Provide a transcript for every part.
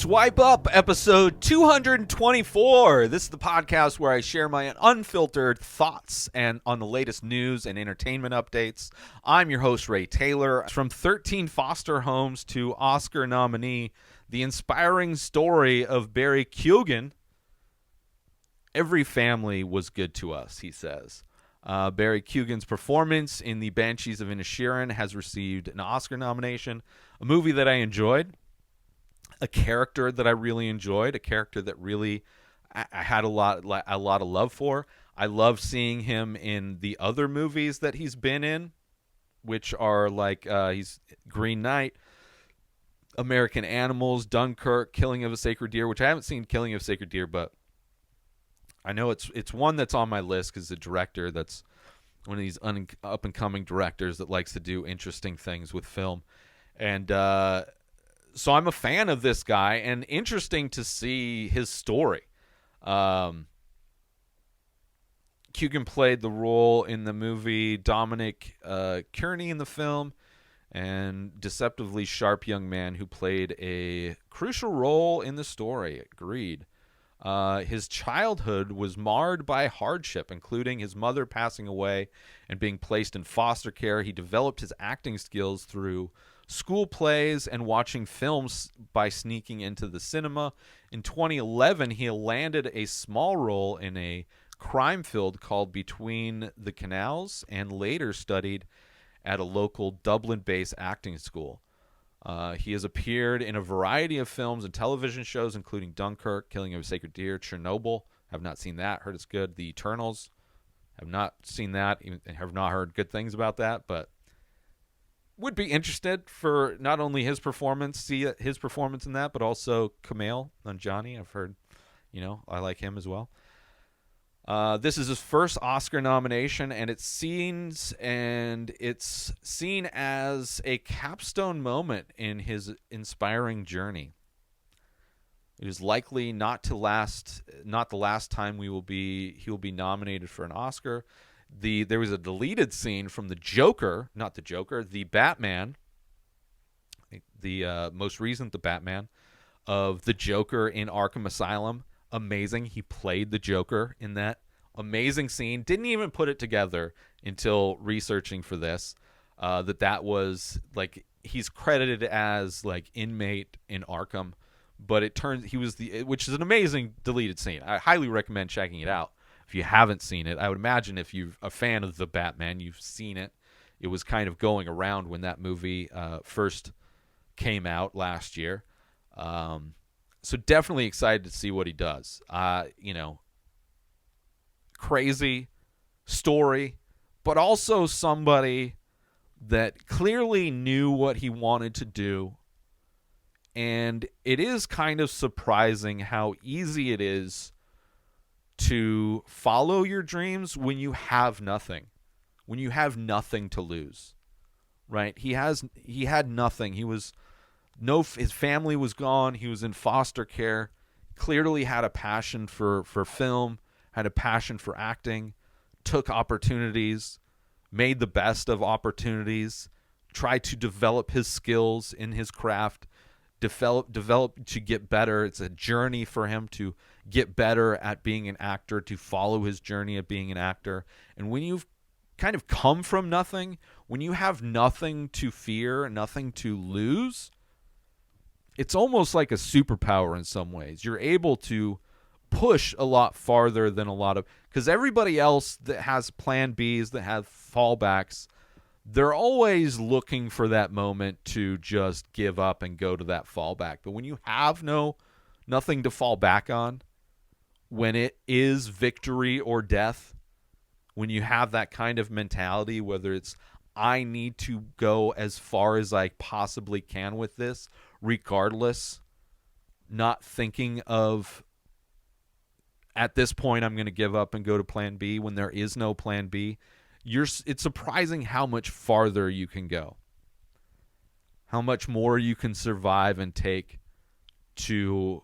Swipe Up, episode 224. This is the podcast where I share my unfiltered thoughts and on the latest news and entertainment updates. I'm your host, Ray Taylor. From 13 foster homes to Oscar nominee, the inspiring story of Barry Keoghan. Every family was good to us, he says. Barry Keoghan's performance in the Banshees of Inisherin has received an Oscar nomination, a movie that I enjoyed. A character that I really enjoyed, a character that really I had a lot of love for. I love seeing him in the other movies that he's been in, which are like he's Green Knight, American Animals, Dunkirk, Killing of a Sacred Deer, which I haven't seen Killing of a Sacred Deer, but I know it's one that's on my list because the director that's one of these up-and-coming directors that likes to do interesting things with film. And so I'm a fan of this guy, and interesting to see his story. Keoghan played the role in the movie Dominic Kearney in the film, and deceptively sharp young man who played a crucial role in the story. Agreed. His childhood was marred by hardship, including his mother passing away and being placed in foster care. He developed his acting skills through school plays and watching films by sneaking into the cinema. In 2011, he landed a small role in a crime film called Between the Canals and later studied at a local Dublin-based acting school. He has appeared in a variety of films and television shows, including Dunkirk, Killing of a Sacred Deer, Chernobyl. Have not seen that. Heard it's good. The Eternals. Have not seen that. Even have not heard good things about that, but would be interested for not only his performance, see his performance in that, but also Kumail Nanjiani. I've heard, I like him as well. This is his first Oscar nomination, and it's seen as a capstone moment in his inspiring journey. It is likely not the last time he will be nominated for an Oscar. There was a deleted scene from the Batman, the most recent The Batman, of the Joker in Arkham Asylum. Amazing. He played the Joker in that amazing scene. Didn't even put it together until researching for this, that was like he's credited as like inmate in Arkham, but it turns he was which is an amazing deleted scene. I highly recommend checking it out. If you haven't seen it, I would imagine if you're a fan of The Batman, you've seen it. It was kind of going around when that movie first came out last year. So definitely excited to see what he does. Crazy story, but also somebody that clearly knew what he wanted to do. And it is kind of surprising how easy it is to follow your dreams when you have nothing to lose, right? He had nothing. His family was gone. He was in foster care, clearly had a passion for film, had a passion for acting, took opportunities, made the best of opportunities, tried to develop his skills in his craft, develop to get better. It's a journey for him to get better at being an actor, to follow his journey of being an actor. And when you've kind of come from nothing, when you have nothing to fear, nothing to lose, it's almost like a superpower in some ways. You're able to push a lot farther than because everybody else that has plan Bs, that have fallbacks, they're always looking for that moment to just give up and go to that fallback. But when you have nothing to fall back on, when it is victory or death, when you have that kind of mentality, whether it's I need to go as far as I possibly can with this, regardless, not thinking of at this point I'm going to give up and go to plan B when there is no plan B. It's surprising how much farther you can go, how much more you can survive and take to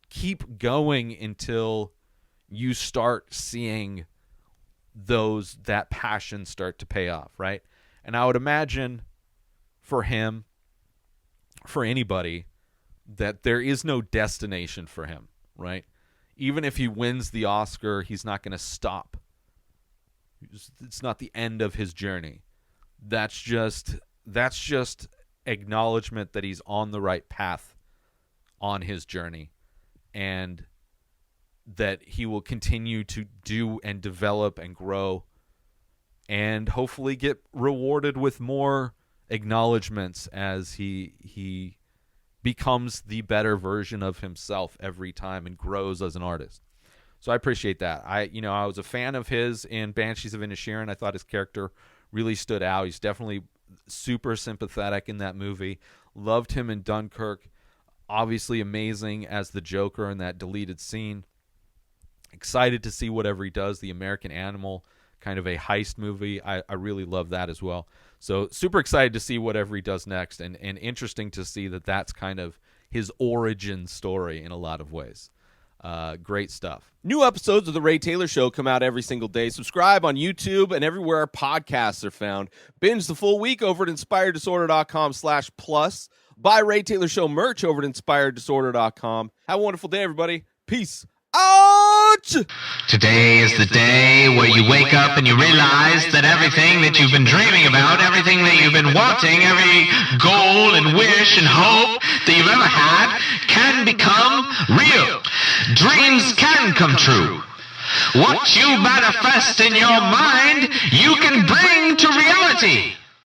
keep going until you start seeing that passion start to pay off, right? And I would imagine for him, for anybody, that there is no destination for him, right? Even if he wins the Oscar, he's not going to stop. It's not the end of his journey. That's just acknowledgement that he's on the right path on his journey, and that he will continue to do and develop and grow, and hopefully get rewarded with more acknowledgments as he becomes the better version of himself every time and grows as an artist. So I appreciate that. I was a fan of his in Banshees of Inisherin. I thought his character really stood out. He's definitely super sympathetic in that movie. Loved him in Dunkirk. Obviously amazing as the Joker in that deleted scene. Excited to see whatever he does. The American Animal, kind of a heist movie. I really love that as well. So super excited to see whatever he does next, and interesting to see that that's kind of his origin story in a lot of ways. Great stuff. New episodes of The Ray Taylor Show come out every single day. Subscribe on YouTube and everywhere our podcasts are found. Binge the full week over at inspireddisorder.com/plus. Buy Ray Taylor Show merch over at inspireddisorder.com. Have a wonderful day, everybody. Peace out! Today is the day where you wake up and you realize that everything that you've been dreaming about, everything that you've been wanting, every goal and wish and hope that you've ever had can become real. Dreams can come true. What you manifest in your mind, you can bring to reality.